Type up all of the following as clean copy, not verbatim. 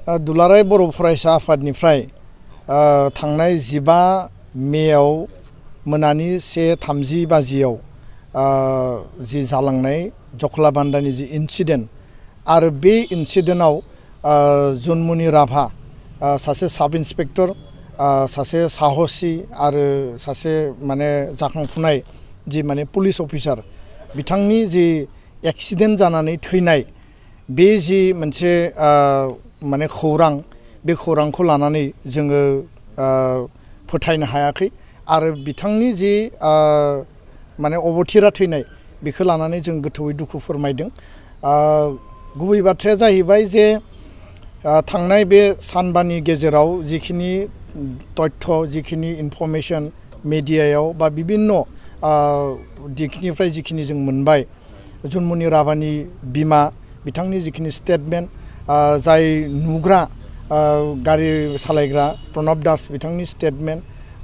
दुलाराय बर' फरायसा आफादनिफ्राय थांनाय 15 मेयाव मोनानि 1:30 बाजियाव जि जालांनाय जखलाबान्दानि जि इन्सिडेन्ट आरो बे इन्सिडेन्टआव जुनमुनि राभा सासे साब इन्सपेक्टर सासे साहसि आरो सासे माने जाखांफुनाय जि माने पुलिस अफिसार बिथांनि जि एक्सिडेन्ट जानानै थैनाय बे जि मोनसे माने खौरां बे खौरांखौ लानानै जोङो फोथायनो हायाखै आरो बिथांनि जि माने अबथिरा थैनाय बेखौ लानानै जों गोथौयै दुखु फोरमायदों। गुबै बाथ्राया जाहैबाय जे थांनाय बे सानबानि गेजेराव जिखिनि तथ्य जिखिनि इनफरमेशन मिडियायाव बा बिभिन्न दिगनिफ्राय जिखिनि जों मोनबाय जुनमुनि राभानि बिमा बिथांनि जिखिनि स्टेटमेन्ट जाय नुग्रा गारि सालायग्रा प्रणब दास बिथांनि स्टेटमेन्ट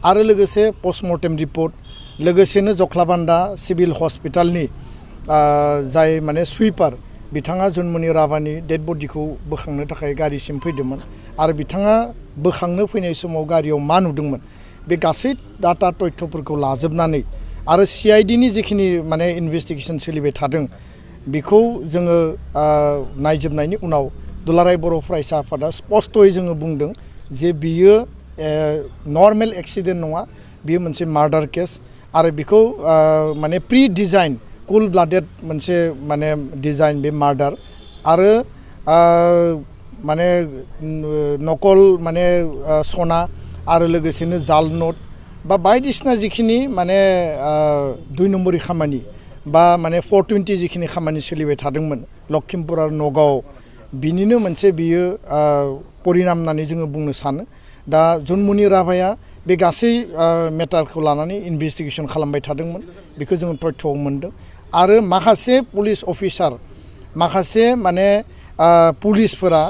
आरो लोगोसे पस्टमर्टेम रिपर्ट लोगोसेनो जखलाबान्दा सिभिल हस्पिटालनि जाय माने सुइपार बिथाङा जुनमुनि राभानि डेड बडिखौ बोखांनो थाखाय गारिसिम फैदोंमोन आरो बिथाङा बोखांनो फैनाय समाव गारियाव मा नुदोंमोन बे गासै डाटा तथ्यफोरखौ लाजोबनानै आरो CIDनि जिखिनि माने इनभेस्टिगेसन सोलिबाय थादों बेखौ जोङो नायजोबनायनि उनाव दुलाराय बर' फरायसा आफादा स्पष्टयै जोङो बुंदों जे बियो नर्मेल एक्सिडेन्ट नङा बियो मोनसे मार्डार केस आरो बेखौ माने प्रि डिजाइन कुल ब्लाडेड मोनसे माने डिजाइन बे मार्डार आरो माने नकल माने सना आरो लोगोसेनो जाल नोट बा बायदिसिना जिखिनि माने 2 नम्बरनि खामानि बा माने 420 जिखिनि खामानि सोलिबाय थादोंमोन लखिमपुर आरो नगाव बिनिनो मोनसे बियो परिनाम होननानै जोङो बुंनो सानो। दा जुनमुनि राभाया बे गासै मेटारखौ लानानै इनभेस्टिगेसन खालामबाय थादोंमोन बेखौ जोङो तथ्यआव मोनदों आरो माखासे पुलिस अफिसार माखासे माने पुलिसफोरा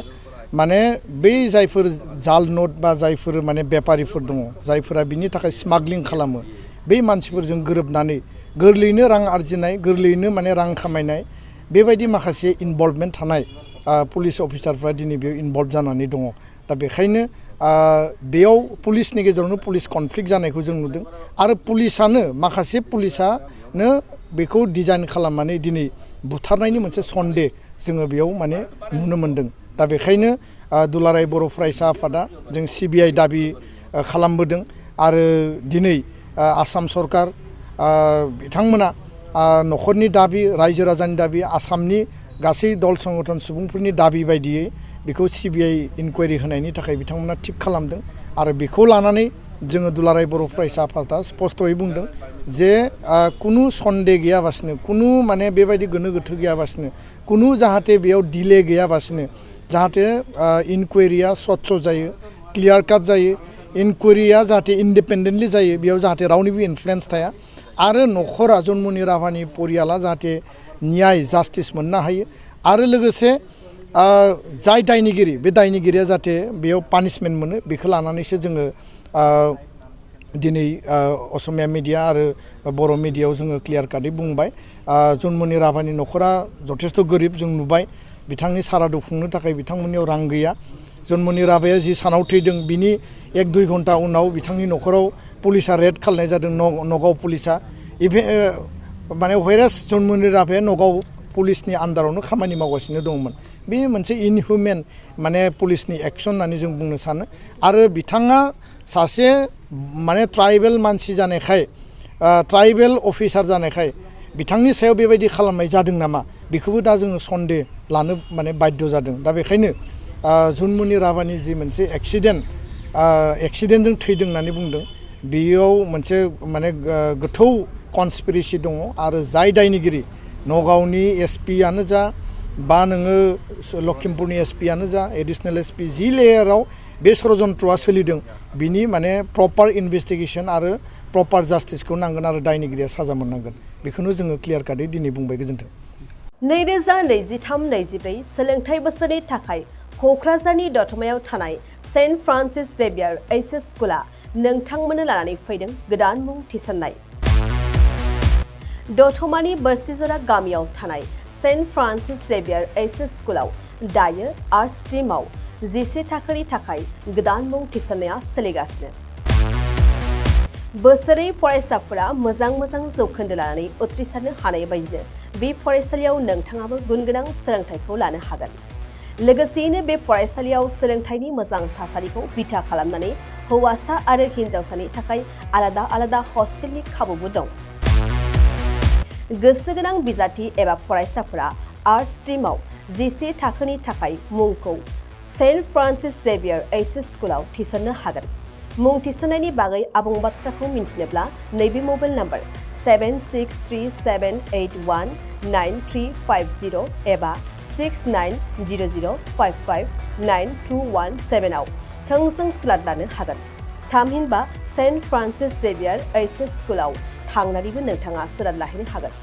माने बै जायफोर जाल नोट बा जायफोर माने बेपारिफोर दङ जायफोरा बिनि थाखाय स्मागलिं खालामो बै मानसिफोरजों गोरोबनानै गोरलैयैनो रां आरजिनाय गोरलैयैनो माने रां खामायनाय बेबायदि माखासे इनभल्भमेन्ट थानाय पुलिस अफिसारफ्रा दिनै बेयाव इनभल्भ जानानै दङ। दा बेखायनो बेयाव पुलिसनि गेजेरावनो पुलिस कनफ्लिक्ट जानायखौ जों नुदों आरो पुलिसानो माखासे पुलिसानो बेखौ डिजाइन खालामनानै दिनै बुथारनायनि मोनसे सन्देह जोङो बेयाव माने नुनो मोनदों। दा बेखायनो दुलाराय बर' फरायसा आफादा जों CBI दाबि खालामबोदों आरो दिनै आसाम सरकार बिथांमोना न'खरनि दाबि रायजो राजानि दाबि आसामनि गासै दल संगठन सुबुंफोरनि दाबि बायदियै बेखौ CBI इनकुवारि होनायनि थाखाय बिथांमोना थिग खालामदों आरो बेखौ लानानै जोङो दुलाराय बर' फरायसा आफादा स्पष्टयै बुंदों जे कुनु सन्देह गैयाबासिनो कुनु माने बेबायदि गोनो गोथो गैयाबासिनो कुनु जाहाथे बेयाव डिले गैयाबासिनो जाहाथे इनकुवारिया स्वच्छ जायो क्लियार काट जायो इनकुवारिया जाहाथे इन्डिपेन्डेन्टलि जायो बेयाव जाहाथे रावनिबो इनफ्लुएन्स थाया आरो न'खरा जुनमुनि राभानि परियाला जाहाथे न्याय जास्टिस मोननो हायो आरो लोगोसे जाय दायनिगिरि बे दायनिगिरिया जाहाथे बेयाव पानिशमेन्ट मोनो बेखौ लानानैसो जोङो दिनै असमिया मिडिया आरो बर' मिडियायाव जोङो क्लियार काटै बुंबाय जुनमुनि राभानि न'खरा जथेस्थ' गोरिब जों नुबाय बिथांनि सारादु खुंनो थाखाय बिथांमोननियाव रां गैया जुनमुनि राभाया जि सानाव थैदों बिनि 1-2 घन्टा उनाव बिथांनि न'खराव पुलिसा रेड खालामनाय जादों नगाव पुलिसा माने व्हेरेस जुनमुनि राभाया नगाव पुलिसनि आन्दारावनो खामानि मावगासिनो दंमोन बे मोनसे इनहिउमेन माने पुलिसनि एक्सन होननानै जों बुंनो सानो आरो बिथाङा सासे माने ट्राइबेल मानसि जानायखाय ट्राइबेल अफिसार जानायखाय बिथांनि सायाव बेबायदि खालामनाय जादों नामा बेखौबो दा जोङो सन्देह लानो माने बाध्य जादों। दा बेखायनो जुनमुनि राभानि जि मोनसे एक्सिडेन्टजों थैदों होननानै बुंदों बेयाव मोनसे माने गोथौ कनस्पिरेसि दङ आरो जाय दायनिगिरि नगावनि SP आनो जा बा नोङो लखिमपुरनि SP आनो जा एडिशनेल SP जि लेयाराव बे षड़यन्त्रआ सोलिदों बिनि माने प्रपार इनभेस्टिगेसन आरो प्रपार जास्टिसखौ नांगोन आरो दायनिगिरिया साजा मोननांगोन बेखौनो जोङो क्लियार काटै दिनै बुंबाय। गोजोन्थों। 2023-24 सोलोंथाइ बोसोरनि थाखाय क'क्राझारनि दतमायाव थानाय सेन्ट फ्रान्सिस जेभियार HS स्कुला नोंथांमोननो लानानै फैदों गोदान मुं थिसननाय। दतमानि बोरसिजरा गामियाव थानाय सेन्ट फ्रान्सिस जेभियार HS स्कुलाव दायो आर्ट्स स्ट्रिमाव 11 थाखोनि थाखाय गोदान मुं थिसननाया सोलिगासिनो। बोसोरै फरायसाफोरा मोजां जौखोन्दो लानानै उथ्रिसारनो हानाय बायदिनो बे फरायसालियाव नोंथाङाबो गुनगोनां सोलोंथाइखौ लानो हागोन। लोगोसेयैनो बे फरायसालियाव सोलोंथाइनि मोजां थासारिखौ बिथा खालामनानै हौवासा आरो हिन्जावसानि थाखाय आलादा हस्टेलनि खाबुबो दं। गोसो गोनां बिजाथि एबा फरायसाफोरा आर्ट्स स्ट्रिमाव 11 थाखोनि थाखाय मुंखौ सेन्ट फ्रान्सिस जेभियार एचएस स्कुलाव थिसननो हागोन। मुं थिसननायनि बागै आबुं बाथ्राखौ मिन्थिनोब्ला नैबे मबाइल नम्बर 7637819350 एबा 6900559217 आव थोंजों सुलाद लानो हागोन। थामहिनबा सेन्ट फ्रान्सिस जेभियार एचएस स्कुलाव थांनानैबो नोंथाङा सुलाद लाहैनो हागोन।